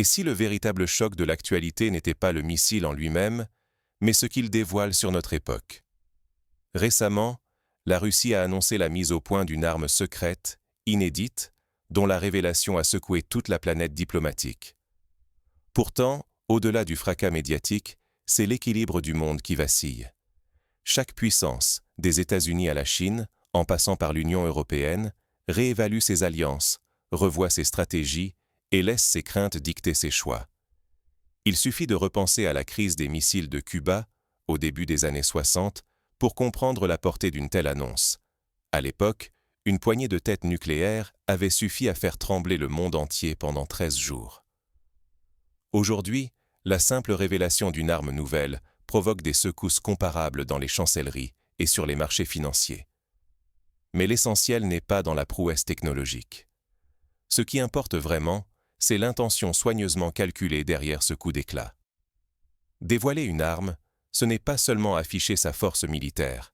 Et si le véritable choc de l'actualité n'était pas le missile en lui-même, mais ce qu'il dévoile sur notre époque? Récemment, la Russie a annoncé la mise au point d'une arme secrète, inédite, dont la révélation a secoué toute la planète diplomatique. Pourtant, au-delà du fracas médiatique, c'est l'équilibre du monde qui vacille. Chaque puissance, des États-Unis à la Chine, en passant par l'Union européenne, réévalue ses alliances, revoit ses stratégies et laisse ses craintes dicter ses choix. Il suffit de repenser à la crise des missiles de Cuba, au début des années 60, pour comprendre la portée d'une telle annonce. À l'époque, une poignée de têtes nucléaires avait suffi à faire trembler le monde entier pendant 13 jours. Aujourd'hui, la simple révélation d'une arme nouvelle provoque des secousses comparables dans les chancelleries et sur les marchés financiers. Mais l'essentiel n'est pas dans la prouesse technologique. Ce qui importe vraiment, c'est l'intention soigneusement calculée derrière ce coup d'éclat. Dévoiler une arme, ce n'est pas seulement afficher sa force militaire,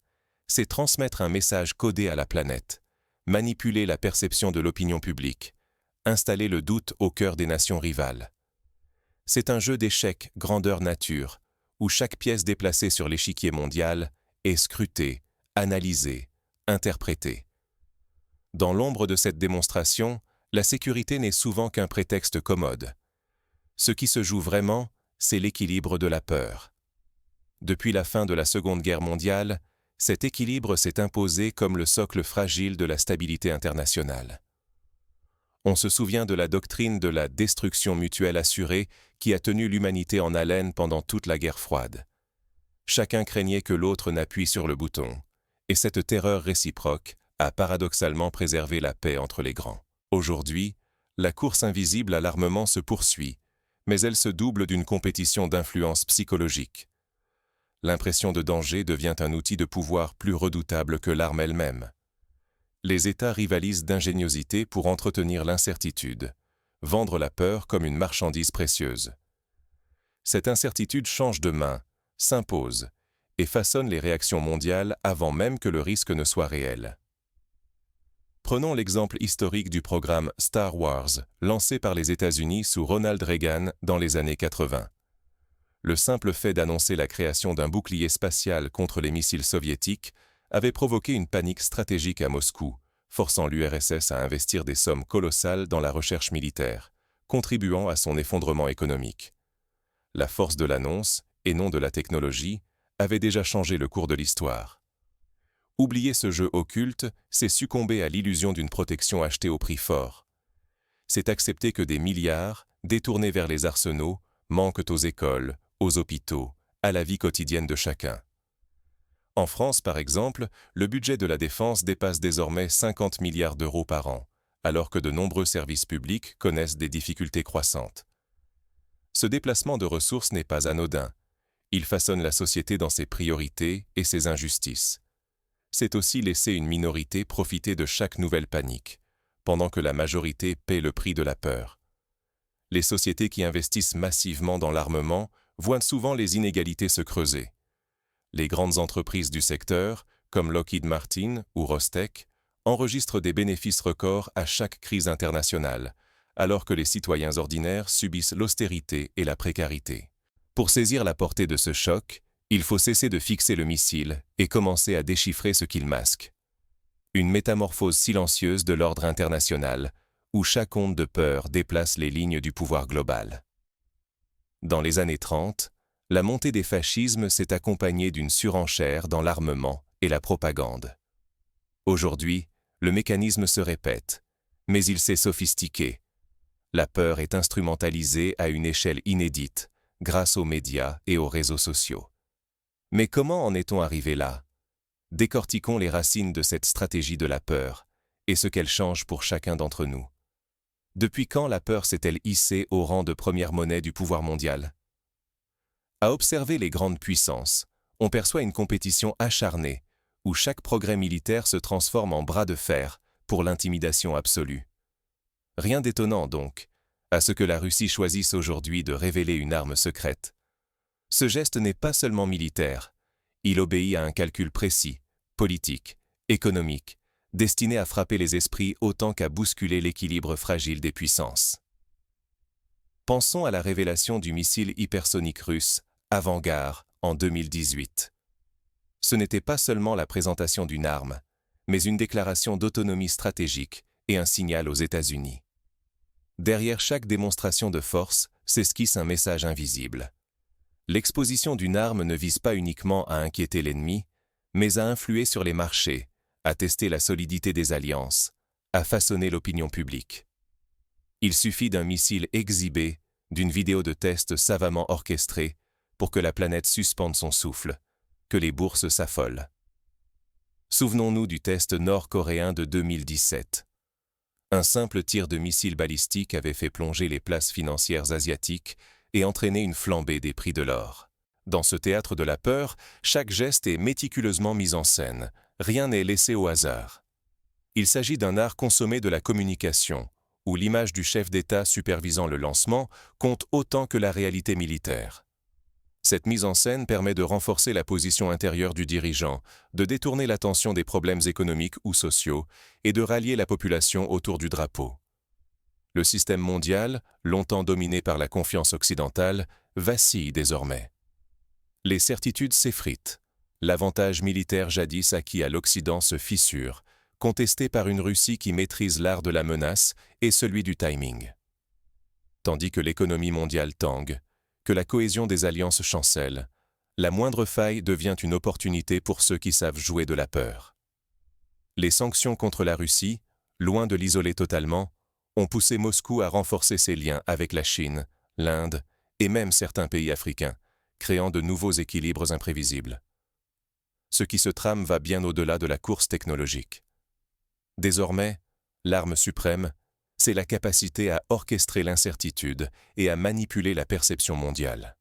c'est transmettre un message codé à la planète, manipuler la perception de l'opinion publique, installer le doute au cœur des nations rivales. C'est un jeu d'échecs grandeur nature, où chaque pièce déplacée sur l'échiquier mondial est scrutée, analysée, interprétée. Dans l'ombre de cette démonstration, la sécurité n'est souvent qu'un prétexte commode. Ce qui se joue vraiment, c'est l'équilibre de la peur. Depuis la fin de la Seconde Guerre mondiale, cet équilibre s'est imposé comme le socle fragile de la stabilité internationale. On se souvient de la doctrine de la destruction mutuelle assurée qui a tenu l'humanité en haleine pendant toute la guerre froide. Chacun craignait que l'autre n'appuie sur le bouton, et cette terreur réciproque a paradoxalement préservé la paix entre les grands. Aujourd'hui, la course invisible à l'armement se poursuit, mais elle se double d'une compétition d'influence psychologique. L'impression de danger devient un outil de pouvoir plus redoutable que l'arme elle-même. Les États rivalisent d'ingéniosité pour entretenir l'incertitude, vendre la peur comme une marchandise précieuse. Cette incertitude change de main, s'impose, et façonne les réactions mondiales avant même que le risque ne soit réel. Prenons l'exemple historique du programme Star Wars, lancé par les États-Unis sous Ronald Reagan dans les années 80. Le simple fait d'annoncer la création d'un bouclier spatial contre les missiles soviétiques avait provoqué une panique stratégique à Moscou, forçant l'URSS à investir des sommes colossales dans la recherche militaire, contribuant à son effondrement économique. La force de l'annonce, et non de la technologie, avait déjà changé le cours de l'histoire. Oublier ce jeu occulte, c'est succomber à l'illusion d'une protection achetée au prix fort. C'est accepter que des milliards, détournés vers les arsenaux, manquent aux écoles, aux hôpitaux, à la vie quotidienne de chacun. En France, par exemple, le budget de la défense dépasse désormais 50 milliards d'euros par an, alors que de nombreux services publics connaissent des difficultés croissantes. Ce déplacement de ressources n'est pas anodin. Il façonne la société dans ses priorités et ses injustices. C'est aussi laisser une minorité profiter de chaque nouvelle panique, pendant que la majorité paie le prix de la peur. Les sociétés qui investissent massivement dans l'armement voient souvent les inégalités se creuser. Les grandes entreprises du secteur, comme Lockheed Martin ou Rostec, enregistrent des bénéfices records à chaque crise internationale, alors que les citoyens ordinaires subissent l'austérité et la précarité. Pour saisir la portée de ce choc, il faut cesser de fixer le missile et commencer à déchiffrer ce qu'il masque. Une métamorphose silencieuse de l'ordre international, où chaque onde de peur déplace les lignes du pouvoir global. Dans les années 30, la montée des fascismes s'est accompagnée d'une surenchère dans l'armement et la propagande. Aujourd'hui, le mécanisme se répète, mais il s'est sophistiqué. La peur est instrumentalisée à une échelle inédite, grâce aux médias et aux réseaux sociaux. Mais comment en est-on arrivé là? Décortiquons les racines de cette stratégie de la peur et ce qu'elle change pour chacun d'entre nous. Depuis quand la peur s'est-elle hissée au rang de première monnaie du pouvoir mondial? À observer les grandes puissances, on perçoit une compétition acharnée, où chaque progrès militaire se transforme en bras de fer pour l'intimidation absolue. Rien d'étonnant donc, à ce que la Russie choisisse aujourd'hui de révéler une arme secrète. Ce geste n'est pas seulement militaire, il obéit à un calcul précis, politique, économique, destiné à frapper les esprits autant qu'à bousculer l'équilibre fragile des puissances. Pensons à la révélation du missile hypersonique russe Avangard en 2018. Ce n'était pas seulement la présentation d'une arme, mais une déclaration d'autonomie stratégique et un signal aux États-Unis. Derrière chaque démonstration de force s'esquisse un message invisible. L'exposition d'une arme ne vise pas uniquement à inquiéter l'ennemi, mais à influer sur les marchés, à tester la solidité des alliances, à façonner l'opinion publique. Il suffit d'un missile exhibé, d'une vidéo de test savamment orchestrée, pour que la planète suspende son souffle, que les bourses s'affolent. Souvenons-nous du test nord-coréen de 2017. Un simple tir de missile balistique avait fait plonger les places financières asiatiques et entraîné une flambée des prix de l'or. Dans ce théâtre de la peur, chaque geste est méticuleusement mis en scène, rien n'est laissé au hasard. Il s'agit d'un art consommé de la communication, où l'image du chef d'État supervisant le lancement compte autant que la réalité militaire. Cette mise en scène permet de renforcer la position intérieure du dirigeant, de détourner l'attention des problèmes économiques ou sociaux et de rallier la population autour du drapeau. Le système mondial, longtemps dominé par la confiance occidentale, vacille désormais. Les certitudes s'effritent. L'avantage militaire jadis acquis à l'Occident se fissure, contesté par une Russie qui maîtrise l'art de la menace et celui du timing. Tandis que l'économie mondiale tangue, que la cohésion des alliances chancelle, la moindre faille devient une opportunité pour ceux qui savent jouer de la peur. Les sanctions contre la Russie, loin de l'isoler totalement, ont poussé Moscou à renforcer ses liens avec la Chine, l'Inde et même certains pays africains, créant de nouveaux équilibres imprévisibles. Ce qui se trame va bien au-delà de la course technologique. Désormais, l'arme suprême, c'est la capacité à orchestrer l'incertitude et à manipuler la perception mondiale.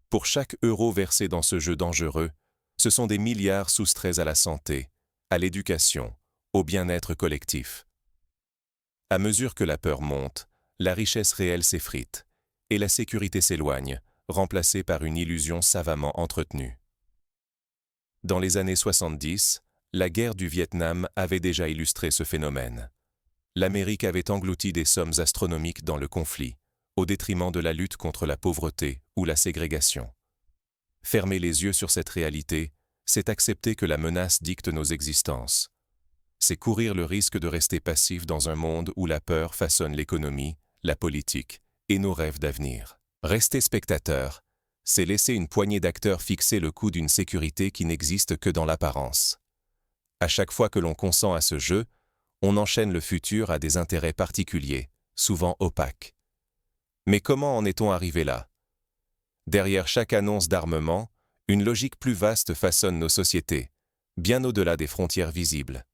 Pour chaque euro versé dans ce jeu dangereux, ce sont des milliards soustraits à la santé, à l'éducation, au bien-être collectif. À mesure que la peur monte, la richesse réelle s'effrite et la sécurité s'éloigne, remplacée par une illusion savamment entretenue. Dans les années 70, la guerre du Vietnam avait déjà illustré ce phénomène. L'Amérique avait englouti des sommes astronomiques dans le conflit, au détriment de la lutte contre la pauvreté ou la ségrégation. Fermer les yeux sur cette réalité, c'est accepter que la menace dicte nos existences. C'est courir le risque de rester passif dans un monde où la peur façonne l'économie, la politique et nos rêves d'avenir. Rester spectateur, c'est laisser une poignée d'acteurs fixer le coup d'une sécurité qui n'existe que dans l'apparence. À chaque fois que l'on consent à ce jeu, on enchaîne le futur à des intérêts particuliers, souvent opaques. Mais comment en est-on arrivé là? Derrière chaque annonce d'armement, une logique plus vaste façonne nos sociétés, bien au-delà des frontières visibles.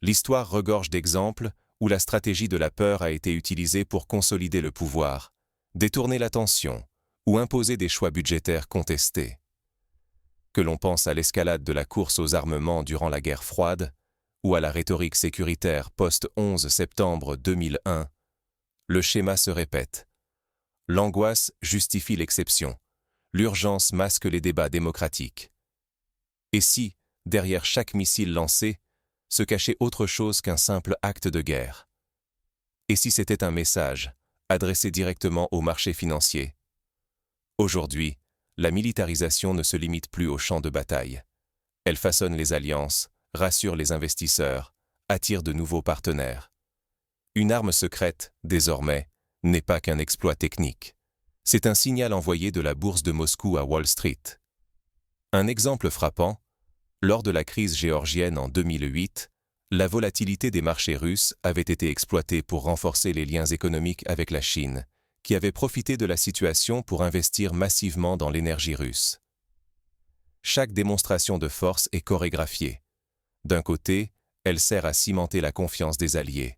L'histoire regorge d'exemples où la stratégie de la peur a été utilisée pour consolider le pouvoir, détourner l'attention ou imposer des choix budgétaires contestés. Que l'on pense à l'escalade de la course aux armements durant la guerre froide, ou à la rhétorique sécuritaire post-11 septembre 2001, le schéma se répète. L'angoisse justifie l'exception, l'urgence masque les débats démocratiques. Et si, derrière chaque missile lancé, se cachait autre chose qu'un simple acte de guerre? Et si c'était un message, adressé directement au marché financier? Aujourd'hui, la militarisation ne se limite plus au champ de bataille. Elle façonne les alliances, rassure les investisseurs, attire de nouveaux partenaires. Une arme secrète, désormais, n'est pas qu'un exploit technique. C'est un signal envoyé de la bourse de Moscou à Wall Street. Un exemple frappant, lors de la crise géorgienne en 2008, la volatilité des marchés russes avait été exploitée pour renforcer les liens économiques avec la Chine, qui avait profité de la situation pour investir massivement dans l'énergie russe. Chaque démonstration de force est chorégraphiée. D'un côté, elle sert à cimenter la confiance des alliés.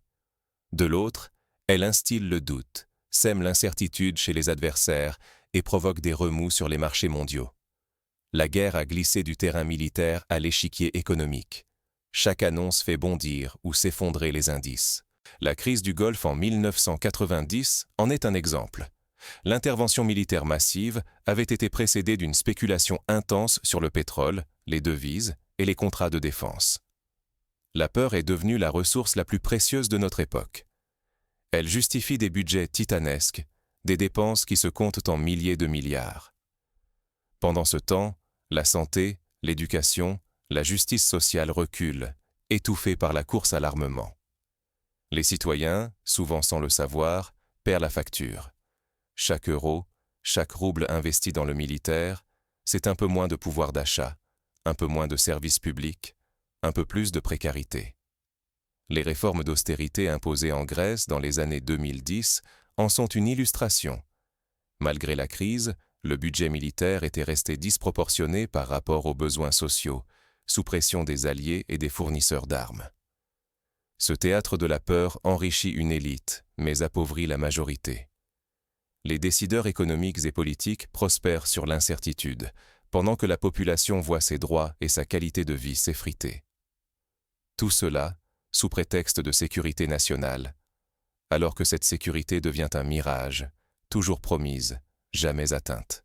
De l'autre, elle instille le doute, sème l'incertitude chez les adversaires et provoque des remous sur les marchés mondiaux. La guerre a glissé du terrain militaire à l'échiquier économique. Chaque annonce fait bondir ou s'effondrer les indices. La crise du Golfe en 1990 en est un exemple. L'intervention militaire massive avait été précédée d'une spéculation intense sur le pétrole, les devises et les contrats de défense. La peur est devenue la ressource la plus précieuse de notre époque. Elle justifie des budgets titanesques, des dépenses qui se comptent en milliers de milliards. Pendant ce temps, la santé, l'éducation, la justice sociale reculent, étouffées par la course à l'armement. Les citoyens, souvent sans le savoir, perdent la facture. Chaque euro, chaque rouble investi dans le militaire, c'est un peu moins de pouvoir d'achat, un peu moins de services publics, un peu plus de précarité. Les réformes d'austérité imposées en Grèce dans les années 2010 en sont une illustration. Malgré la crise, le budget militaire était resté disproportionné par rapport aux besoins sociaux, sous pression des alliés et des fournisseurs d'armes. Ce théâtre de la peur enrichit une élite, mais appauvrit la majorité. Les décideurs économiques et politiques prospèrent sur l'incertitude, pendant que la population voit ses droits et sa qualité de vie s'effriter. Tout cela, sous prétexte de sécurité nationale, alors que cette sécurité devient un mirage, toujours promise, jamais atteinte.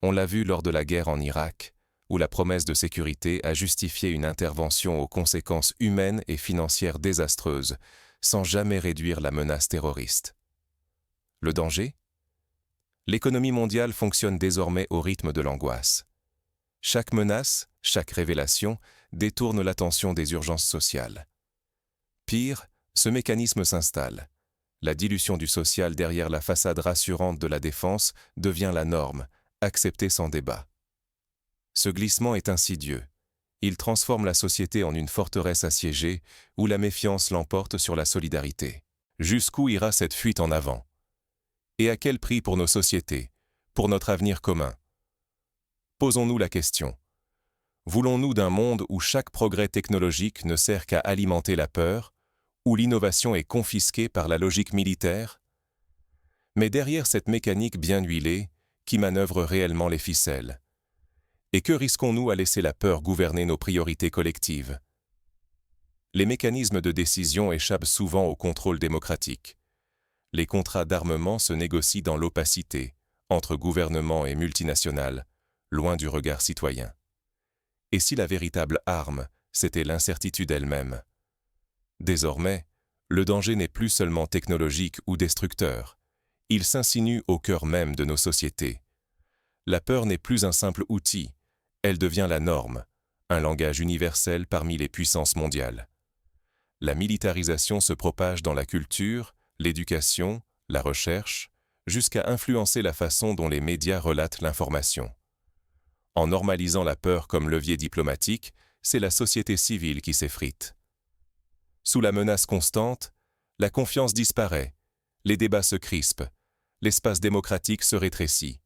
On l'a vu lors de la guerre en Irak, où la promesse de sécurité a justifié une intervention aux conséquences humaines et financières désastreuses, sans jamais réduire la menace terroriste. Le danger ? L'économie mondiale fonctionne désormais au rythme de l'angoisse. Chaque menace, chaque révélation détourne l'attention des urgences sociales. Pire, ce mécanisme s'installe. La dilution du social derrière la façade rassurante de la défense devient la norme, acceptée sans débat. Ce glissement est insidieux. Il transforme la société en une forteresse assiégée où la méfiance l'emporte sur la solidarité. Jusqu'où ira cette fuite en avant ? Et à quel prix pour nos sociétés, pour notre avenir commun ? Posons-nous la question. Voulons-nous d'un monde où chaque progrès technologique ne sert qu'à alimenter la peur, où l'innovation est confisquée par la logique militaire ? Mais derrière cette mécanique bien huilée, qui manœuvre réellement les ficelles ? Et que risquons-nous à laisser la peur gouverner nos priorités collectives ? Les mécanismes de décision échappent souvent au contrôle démocratique. Les contrats d'armement se négocient dans l'opacité, entre gouvernements et multinationales, loin du regard citoyen. Et si la véritable arme, c'était l'incertitude elle-même ? Désormais, le danger n'est plus seulement technologique ou destructeur. Il s'insinue au cœur même de nos sociétés. La peur n'est plus un simple outil, elle devient la norme, un langage universel parmi les puissances mondiales. La militarisation se propage dans la culture, l'éducation, la recherche, jusqu'à influencer la façon dont les médias relatent l'information. En normalisant la peur comme levier diplomatique, c'est la société civile qui s'effrite. Sous la menace constante, la confiance disparaît, les débats se crispent, l'espace démocratique se rétrécit.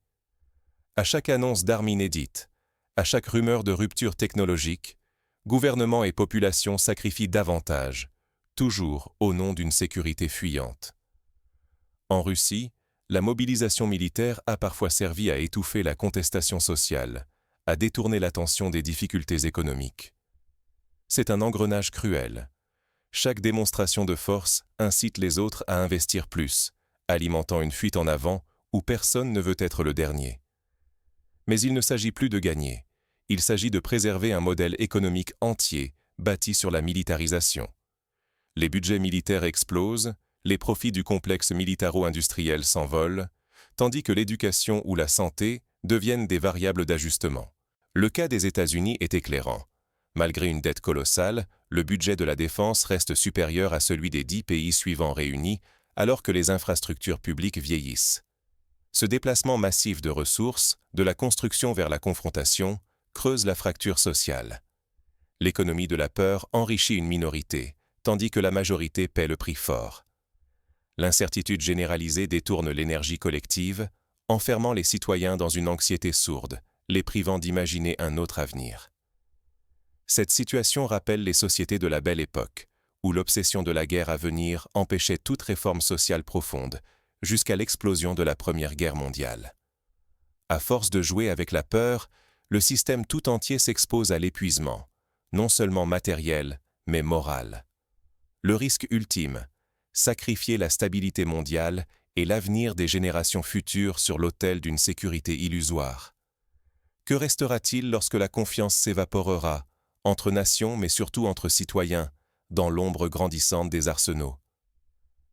À chaque annonce d'armes inédites, à chaque rumeur de rupture technologique, gouvernement et population sacrifient davantage, toujours au nom d'une sécurité fuyante. En Russie, la mobilisation militaire a parfois servi à étouffer la contestation sociale, à détourner l'attention des difficultés économiques. C'est un engrenage cruel. Chaque démonstration de force incite les autres à investir plus, alimentant une fuite en avant où personne ne veut être le dernier. Mais il ne s'agit plus de gagner. Il s'agit de préserver un modèle économique entier bâti sur la militarisation. Les budgets militaires explosent, les profits du complexe militaro-industriel s'envolent, tandis que l'éducation ou la santé deviennent des variables d'ajustement. Le cas des États-Unis est éclairant. Malgré une dette colossale, le budget de la défense reste supérieur à celui des 10 pays suivants réunis, alors que les infrastructures publiques vieillissent. Ce déplacement massif de ressources, de la construction vers la confrontation, creuse la fracture sociale. L'économie de la peur enrichit une minorité, tandis que la majorité paie le prix fort. L'incertitude généralisée détourne l'énergie collective, enfermant les citoyens dans une anxiété sourde, les privant d'imaginer un autre avenir. Cette situation rappelle les sociétés de la Belle Époque, où l'obsession de la guerre à venir empêchait toute réforme sociale profonde, jusqu'à l'explosion de la Première Guerre mondiale. À force de jouer avec la peur, le système tout entier s'expose à l'épuisement, non seulement matériel, mais moral. Le risque ultime, sacrifier la stabilité mondiale et l'avenir des générations futures sur l'autel d'une sécurité illusoire. Que restera-t-il lorsque la confiance s'évaporera, entre nations mais surtout entre citoyens, dans l'ombre grandissante des arsenaux?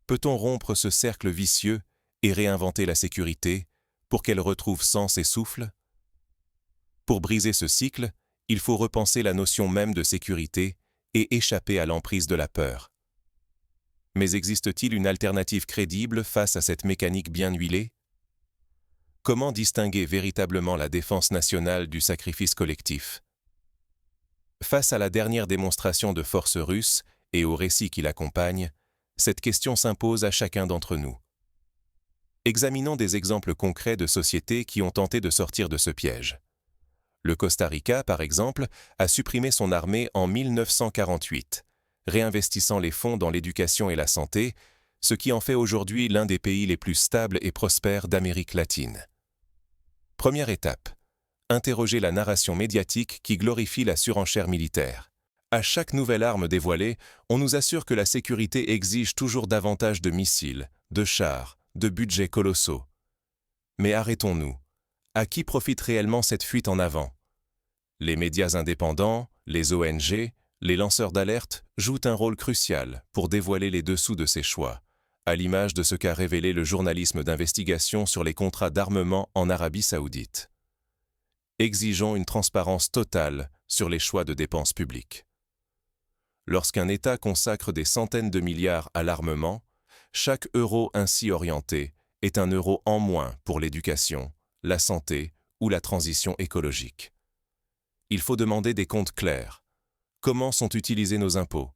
Peut-on rompre ce cercle vicieux et réinventer la sécurité pour qu'elle retrouve sens et souffle? Pour briser ce cycle, il faut repenser la notion même de sécurité et échapper à l'emprise de la peur. Mais existe-t-il une alternative crédible face à cette mécanique bien huilée? Comment distinguer véritablement la défense nationale du sacrifice collectif? Face à la dernière démonstration de force russe et au récit qui l'accompagne, cette question s'impose à chacun d'entre nous. Examinons des exemples concrets de sociétés qui ont tenté de sortir de ce piège. Le Costa Rica, par exemple, a supprimé son armée en 1948, réinvestissant les fonds dans l'éducation et la santé, ce qui en fait aujourd'hui l'un des pays les plus stables et prospères d'Amérique latine. Première étape. Interroger la narration médiatique qui glorifie la surenchère militaire. À chaque nouvelle arme dévoilée, on nous assure que la sécurité exige toujours davantage de missiles, de chars, de budgets colossaux. Mais arrêtons-nous. À qui profite réellement cette fuite en avant? Les médias indépendants, les ONG, les lanceurs d'alerte jouent un rôle crucial pour dévoiler les dessous de ces choix, à l'image de ce qu'a révélé le journalisme d'investigation sur les contrats d'armement en Arabie saoudite. Exigeons une transparence totale sur les choix de dépenses publiques. Lorsqu'un État consacre des centaines de milliards à l'armement, chaque euro ainsi orienté est un euro en moins pour l'éducation, la santé ou la transition écologique. Il faut demander des comptes clairs. Comment sont utilisés nos impôts?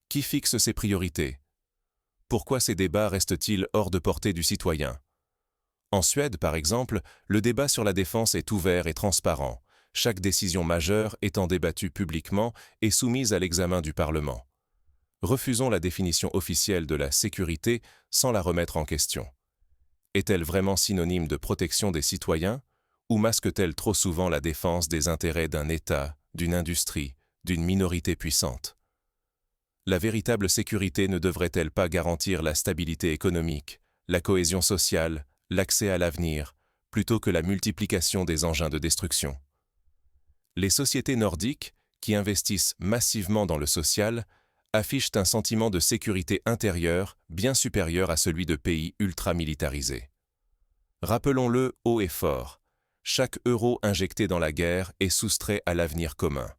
Qui fixe ces priorités? Pourquoi ces débats restent-ils hors de portée du citoyen? En Suède, par exemple, le débat sur la défense est ouvert et transparent, chaque décision majeure étant débattue publiquement et soumise à l'examen du Parlement. Refusons la définition officielle de la sécurité sans la remettre en question. Est-elle vraiment synonyme de protection des citoyens ou masque-t-elle trop souvent la défense des intérêts d'un État, d'une industrie, d'une minorité puissante? La véritable sécurité ne devrait-elle pas garantir la stabilité économique, la cohésion sociale, l'accès à l'avenir, plutôt que la multiplication des engins de destruction? Les sociétés nordiques, qui investissent massivement dans le social, affichent un sentiment de sécurité intérieure bien supérieur à celui de pays ultra-militarisés. Rappelons-le haut et fort, chaque euro injecté dans la guerre est soustrait à l'avenir commun.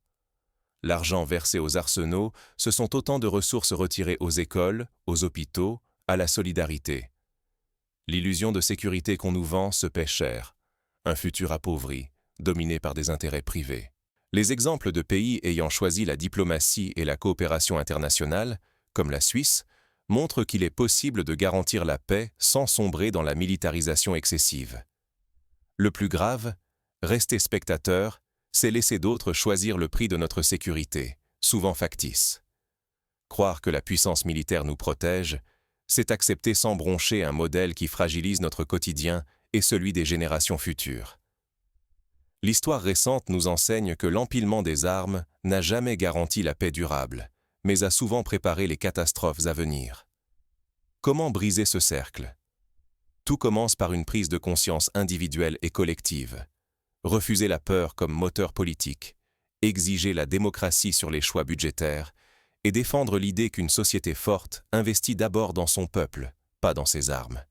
L'argent versé aux arsenaux, ce sont autant de ressources retirées aux écoles, aux hôpitaux, à la solidarité. L'illusion de sécurité qu'on nous vend se paie cher, un futur appauvri, dominé par des intérêts privés. Les exemples de pays ayant choisi la diplomatie et la coopération internationale, comme la Suisse, montrent qu'il est possible de garantir la paix sans sombrer dans la militarisation excessive. Le plus grave, rester spectateur, c'est laisser d'autres choisir le prix de notre sécurité, souvent factice. Croire que la puissance militaire nous protège, c'est accepter sans broncher un modèle qui fragilise notre quotidien et celui des générations futures. L'histoire récente nous enseigne que l'empilement des armes n'a jamais garanti la paix durable, mais a souvent préparé les catastrophes à venir. Comment briser ce cercle? Tout commence par une prise de conscience individuelle et collective. Refuser la peur comme moteur politique, exiger la démocratie sur les choix budgétaires et défendre l'idée qu'une société forte investit d'abord dans son peuple, pas dans ses armes.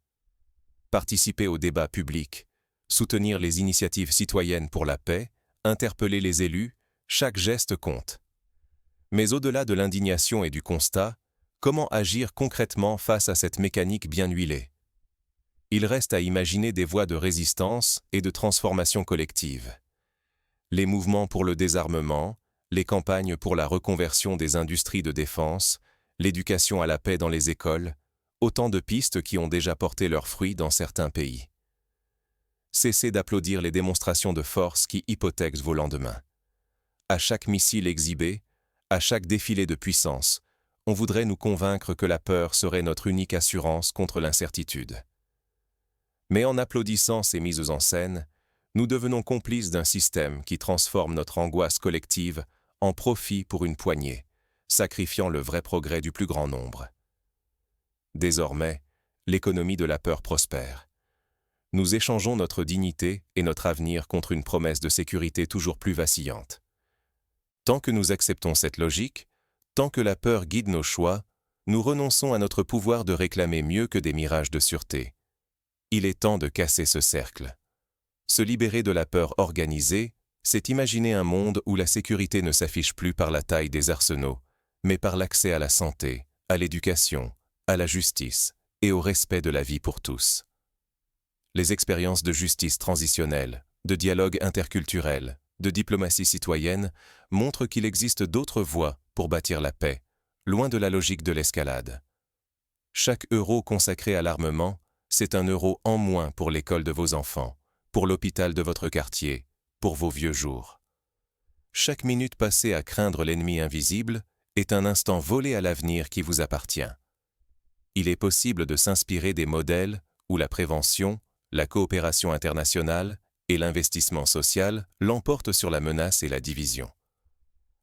Participer au débat public, soutenir les initiatives citoyennes pour la paix, interpeller les élus, chaque geste compte. Mais au-delà de l'indignation et du constat, comment agir concrètement face à cette mécanique bien huilée? Il reste à imaginer des voies de résistance et de transformation collective. Les mouvements pour le désarmement, les campagnes pour la reconversion des industries de défense, l'éducation à la paix dans les écoles, autant de pistes qui ont déjà porté leurs fruits dans certains pays. Cessez d'applaudir les démonstrations de force qui hypothèquent vos lendemains. À chaque missile exhibé, à chaque défilé de puissance, on voudrait nous convaincre que la peur serait notre unique assurance contre l'incertitude. Mais en applaudissant ces mises en scène, nous devenons complices d'un système qui transforme notre angoisse collective en profit pour une poignée, sacrifiant le vrai progrès du plus grand nombre. Désormais, l'économie de la peur prospère. Nous échangeons notre dignité et notre avenir contre une promesse de sécurité toujours plus vacillante. Tant que nous acceptons cette logique, tant que la peur guide nos choix, nous renonçons à notre pouvoir de réclamer mieux que des mirages de sûreté. Il est temps de casser ce cercle. Se libérer de la peur organisée, c'est imaginer un monde où la sécurité ne s'affiche plus par la taille des arsenaux, mais par l'accès à la santé, à l'éducation, à la justice et au respect de la vie pour tous. Les expériences de justice transitionnelle, de dialogue interculturel, de diplomatie citoyenne montrent qu'il existe d'autres voies pour bâtir la paix, loin de la logique de l'escalade. Chaque euro consacré à l'armement, c'est un euro en moins pour l'école de vos enfants, pour l'hôpital de votre quartier, pour vos vieux jours. Chaque minute passée à craindre l'ennemi invisible est un instant volé à l'avenir qui vous appartient. Il est possible de s'inspirer des modèles où la prévention, la coopération internationale et l'investissement social l'emportent sur la menace et la division.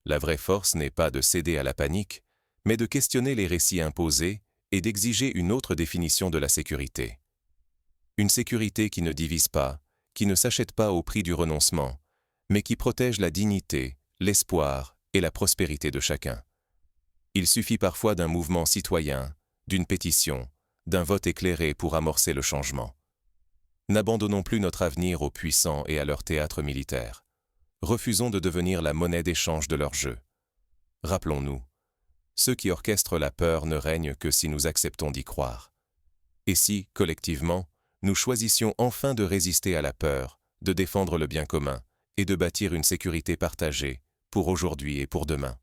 La vraie force n'est pas de céder à la panique, mais de questionner les récits imposés et d'exiger une autre définition de la sécurité. Une sécurité qui ne divise pas, qui ne s'achète pas au prix du renoncement, mais qui protège la dignité, l'espoir et la prospérité de chacun. Il suffit parfois d'un mouvement citoyen, d'une pétition, d'un vote éclairé pour amorcer le changement. N'abandonnons plus notre avenir aux puissants et à leur théâtre militaire. Refusons de devenir la monnaie d'échange de leur jeu. Rappelons-nous, ceux qui orchestrent la peur ne règnent que si nous acceptons d'y croire. Et si, collectivement, nous choisissions enfin de résister à la peur, de défendre le bien commun et de bâtir une sécurité partagée pour aujourd'hui et pour demain.